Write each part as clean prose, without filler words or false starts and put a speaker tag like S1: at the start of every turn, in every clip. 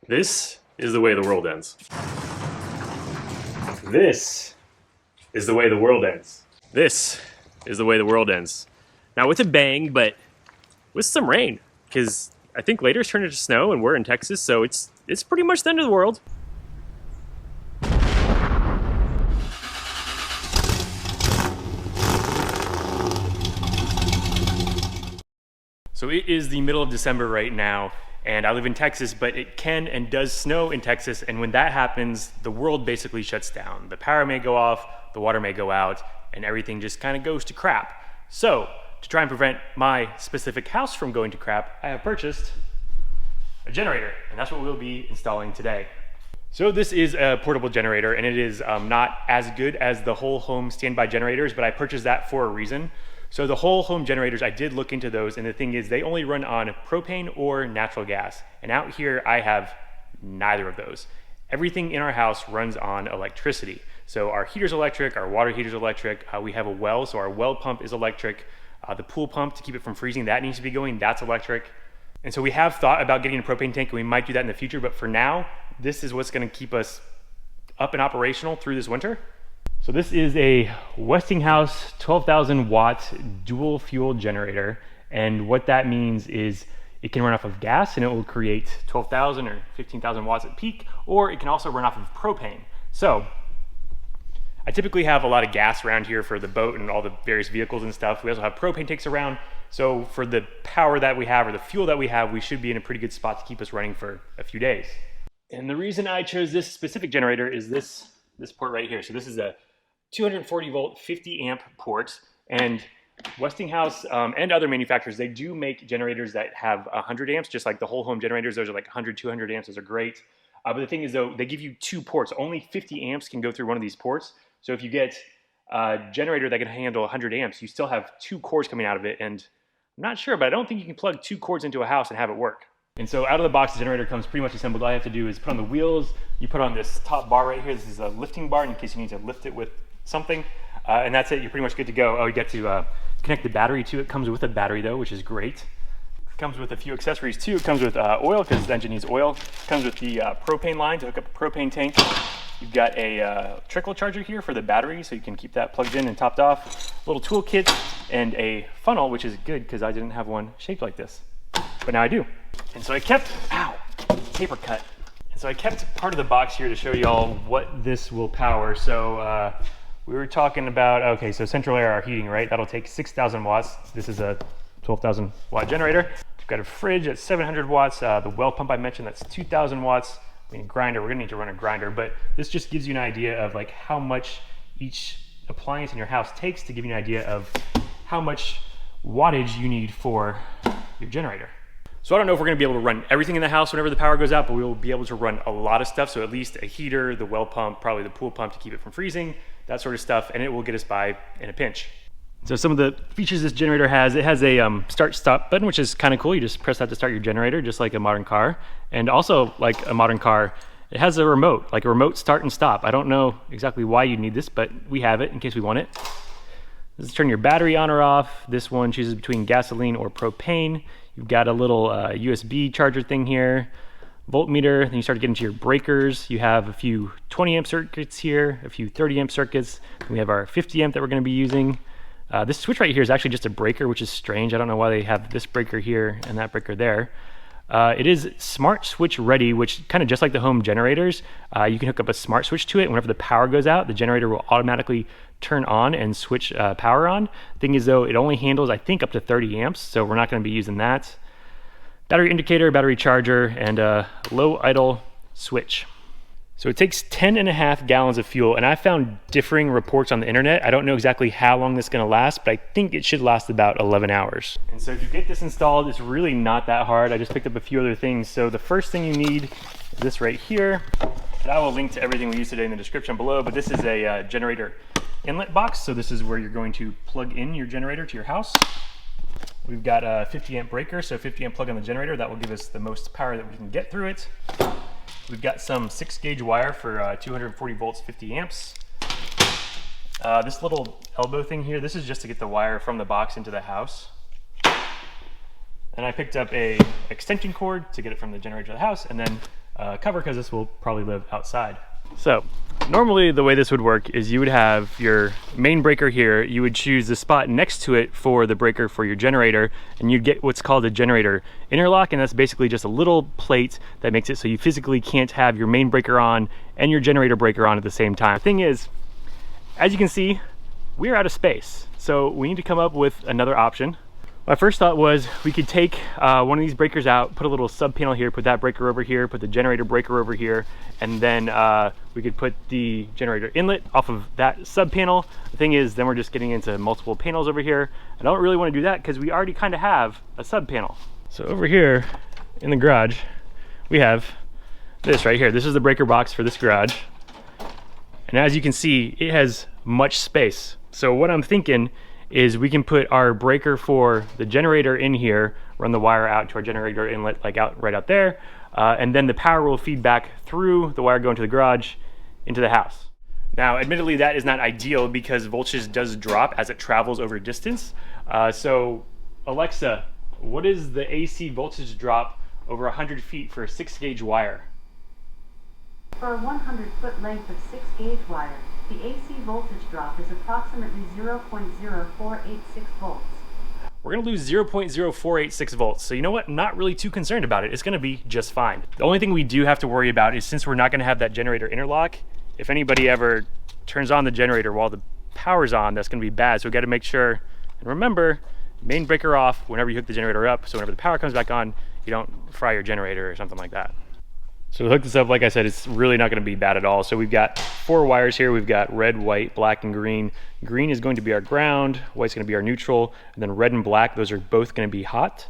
S1: This is the way the world ends. This is the way the world ends. This is the way the world ends. Not with a bang, but with some rain. Because I think later it's turned into snow and we're in Texas, so it's pretty much the end of the world. So it is the middle of December right now, and I live in Texas, but it can and does snow in Texas, and when that happens, the world basically shuts down. The power may go off, the water may go out, and everything just kind of goes to crap. So, to try and prevent my specific house from going to crap, I have purchased a generator, and that's what we'll be installing today. So this is a portable generator, and it is not as good as the whole home standby generators, but I purchased that for a reason. So the whole home generators, I did look into those, and the thing is they only run on propane or natural gas. And out here I have neither of those. Everything in our house runs on electricity. So our heater's electric, our water heater's electric, we have a well, so our well pump is electric. The pool pump to keep it from freezing, that needs to be going, that's electric. And so we have thought about getting a propane tank, and we might do that in the future, but for now, this is what's gonna keep us up and operational through this winter. So this is a Westinghouse 12,000 watt dual fuel generator. And what that means is it can run off of gas and it will create 12,000 or 15,000 watts at peak, or it can also run off of propane. So I typically have a lot of gas around here for the boat and all the various vehicles and stuff. We also have propane tanks around. So for the power that we have or the fuel that we have, we should be in a pretty good spot to keep us running for a few days. And the reason I chose this specific generator is this port right here. So this is a 240 volt 50 amp port, and Westinghouse and other manufacturers, they do make generators that have 100 amps, just like the whole home generators. Those are like 100, 200 amps. Those are great. But the thing is though, they give you two ports. Only 50 amps can go through one of these ports. So if you get a generator that can handle 100 amps, you still have two cords coming out of it. And I'm not sure, but I don't think you can plug two cords into a house and have it work. And so out of the box, the generator comes pretty much assembled. All you have to do is put on the wheels. You put on this top bar right here. This is a lifting bar in case you need to lift it with something, and that's it. You're pretty much good to go. Oh, you get to connect the battery to it. Comes with a battery though, which is great. It comes with a few accessories too. It comes with oil, because the engine needs oil. It comes with the propane line to hook up a propane tank. You've got a trickle charger here for the battery, so you can keep that plugged in and topped off. A little tool kit and a funnel, which is good because I didn't have one shaped like this, but now I do. And so I kept, paper cut. And so I kept part of the box here to show y'all what this will power. So we were talking about, okay, so central air heating, right? That'll take 6,000 watts. This is a 12,000 watt generator. We've got a fridge at 700 watts. The well pump I mentioned, that's 2,000 watts. I mean, grinder, we're gonna need to run a grinder, but this just gives you an idea of like how much each appliance in your house takes, to give you an idea of how much wattage you need for your generator. So I don't know if we're gonna be able to run everything in the house whenever the power goes out, but we will be able to run a lot of stuff. So at least a heater, the well pump, probably the pool pump to keep it from freezing, that sort of stuff, and it will get us by in a pinch. So some of the features this generator has, it has a start-stop button, which is kind of cool. You just press that to start your generator, just like a modern car. And also, like a modern car, it has a remote, like a remote start and stop. I don't know exactly why you need this, but we have it in case we want it. This is turn your battery on or off. This one chooses between gasoline or propane. You've got a little USB charger thing here, voltmeter. Then you start to get into your breakers. You have a few 20 amp circuits here, a few 30 amp circuits. Then we have our 50 amp that we're going to be using. This switch right here is actually just a breaker, which is strange. I don't know why they have this breaker here and that breaker there. It is smart switch ready, which kind of just like the home generators, you can hook up a smart switch to it. And whenever the power goes out, the generator will automatically turn on and switch power on. Thing is though, it only handles, I think, up to 30 amps, so we're not going to be using that. Battery indicator, battery charger, and a low idle switch. So it takes 10.5 gallons of fuel, and I found differing reports on the internet. I don't know exactly how long this is gonna last, but I think it should last about 11 hours. And so to get this installed, it's really not that hard. I just picked up a few other things. So the first thing you need is this right here. And I will link to everything we used today in the description below, but this is a generator inlet box. So this is where you're going to plug in your generator to your house. We've got a 50 amp breaker, so 50 amp plug on the generator. That will give us the most power that we can get through it. We've got some 6-gauge wire for 240 volts, 50 amps. This little elbow thing here, this is just to get the wire from the box into the house. And I picked up a extension cord to get it from the generator to the house, and then cover because this will probably live outside. So normally the way this would work is you would have your main breaker here. You would choose the spot next to it for the breaker for your generator, and you'd get what's called a generator interlock, and that's basically just a little plate that makes it so you physically can't have your main breaker on and your generator breaker on at the same time. The thing is, as you can see, we're out of space, so we need to come up with another option. My first thought was we could take one of these breakers out, put a little sub panel here, put that breaker over here, put the generator breaker over here, and then we could put the generator inlet off of that sub panel. The thing is, then we're just getting into multiple panels over here. I don't really want to do that because we already kind of have a sub panel. So over here in the garage, we have this right here. This is the breaker box for this garage. And as you can see, it has much space. So what I'm thinking is we can put our breaker for the generator in here, run the wire out to our generator inlet, like right out there, and then the power will feed back through the wire going to the garage into the house. Now, admittedly, that is not ideal because voltage does drop as it travels over distance. So Alexa, what is the AC voltage drop over 100 feet for a 6-gauge wire?
S2: For a 100-foot length of 6-gauge wire, the AC voltage drop is approximately 0.0486 volts.
S1: We're gonna lose 0.0486 volts. So you know what? I'm not really too concerned about it. It's gonna be just fine. The only thing we do have to worry about is, since we're not gonna have that generator interlock, if anybody ever turns on the generator while the power's on, that's gonna be bad. So we gotta make sure, and remember, main breaker off whenever you hook the generator up, so whenever the power comes back on, you don't fry your generator or something like that. So to hook this up, like I said, it's really not going to be bad at all. So we've got 4 wires here. We've got red, white, black, and green. Green is going to be our ground, white's going to be our neutral, and then red and black, those are both going to be hot.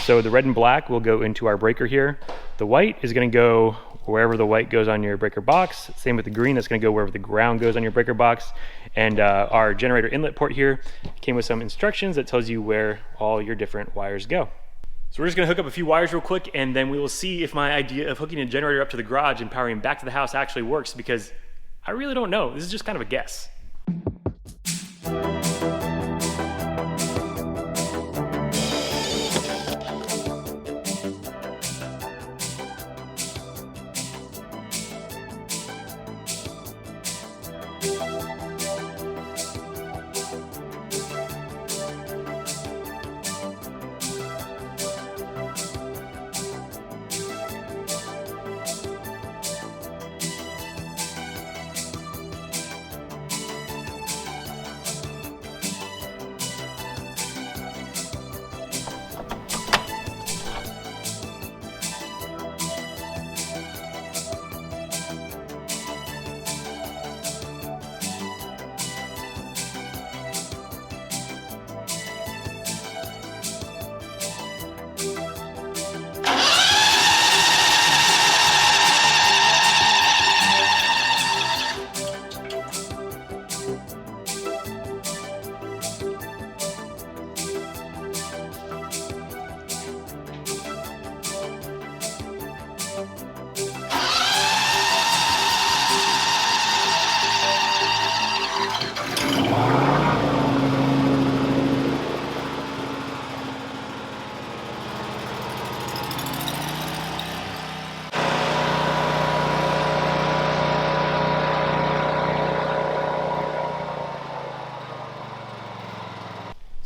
S1: So the red and black will go into our breaker here. The white is going to go wherever the white goes on your breaker box. Same with the green, that's going to go wherever the ground goes on your breaker box. And our generator inlet port here came with some instructions that tells you where all your different wires go. So we're just gonna hook up a few wires real quick, and then we will see if my idea of hooking a generator up to the garage and powering back to the house actually works, because I really don't know. This is just kind of a guess.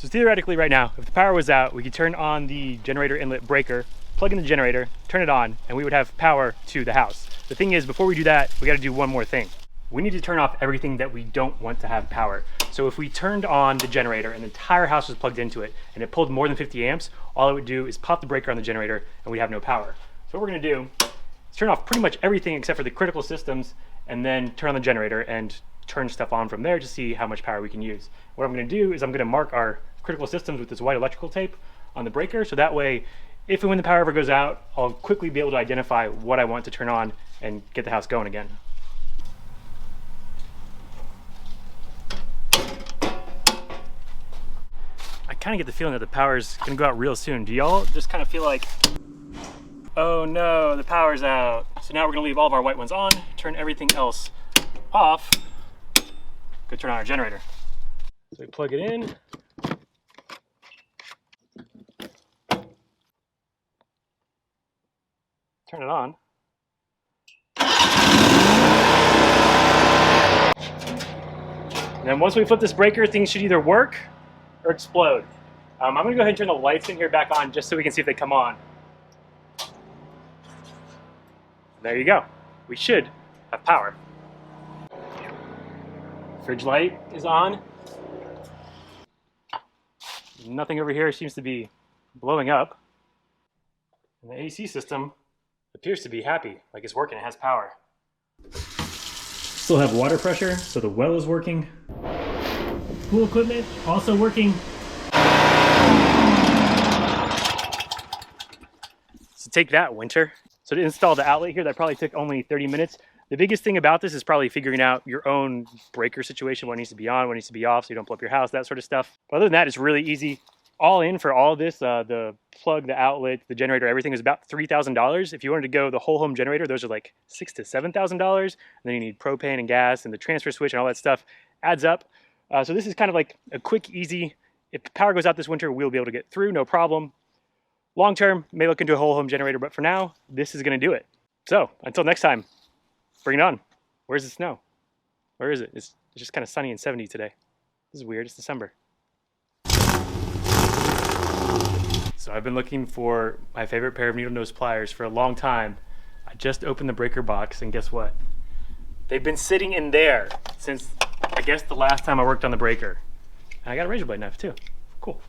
S1: So theoretically right now, if the power was out, we could turn on the generator inlet breaker, plug in the generator, turn it on, and we would have power to the house. The thing is, before we do that, we gotta do one more thing. We need to turn off everything that we don't want to have power. So if we turned on the generator and the entire house was plugged into it and it pulled more than 50 amps, all it would do is pop the breaker on the generator and we'd have no power. So what we're gonna do is turn off pretty much everything except for the critical systems, and then turn on the generator and turn stuff on from there to see how much power we can use. What I'm gonna do is I'm gonna mark our critical systems with this white electrical tape on the breaker, so that way if and when the power ever goes out, I'll quickly be able to identify what I want to turn on and get the house going again. I kind of get the feeling that the power's gonna go out real soon. Do y'all just kind of feel like, oh no, the power's out? So now we're gonna leave all of our white ones on, turn everything else off, go turn on our generator. So we plug it in. Turn it on. then once we flip this breaker, things should either work or explode. I'm gonna go ahead and turn the lights in here back on just so we can see if they come on. There you go. We should have power. Fridge light is on. Nothing over here seems to be blowing up. And the AC system appears to be happy, like it's working, it has power. Still have water pressure, so the well is working. Pool equipment also working. So take that, winter. So to install the outlet here, that probably took only 30 minutes. The biggest thing about this is probably figuring out your own breaker situation, what needs to be on, what needs to be off, so you don't blow up your house, that sort of stuff. But other than that, it's really easy. All in for all of this, the plug, the outlet, the generator, everything is about $3,000. If you wanted to go the whole home generator, those are like $6,000 to $7,000. And then you need propane and gas and the transfer switch and all that stuff adds up. So this is kind of like a quick, easy, if the power goes out this winter, we'll be able to get through, no problem. Long term, may look into a whole home generator, but for now, this is gonna do it. So until next time, bring it on. Where's the snow? Where is it? It's just kind of sunny and 70 today. This is weird, it's December. So I've been looking for my favorite pair of needle nose pliers for a long time. I just opened the breaker box and guess what? They've been sitting in there since, I guess, the last time I worked on the breaker. And I got a razor blade knife too. Cool.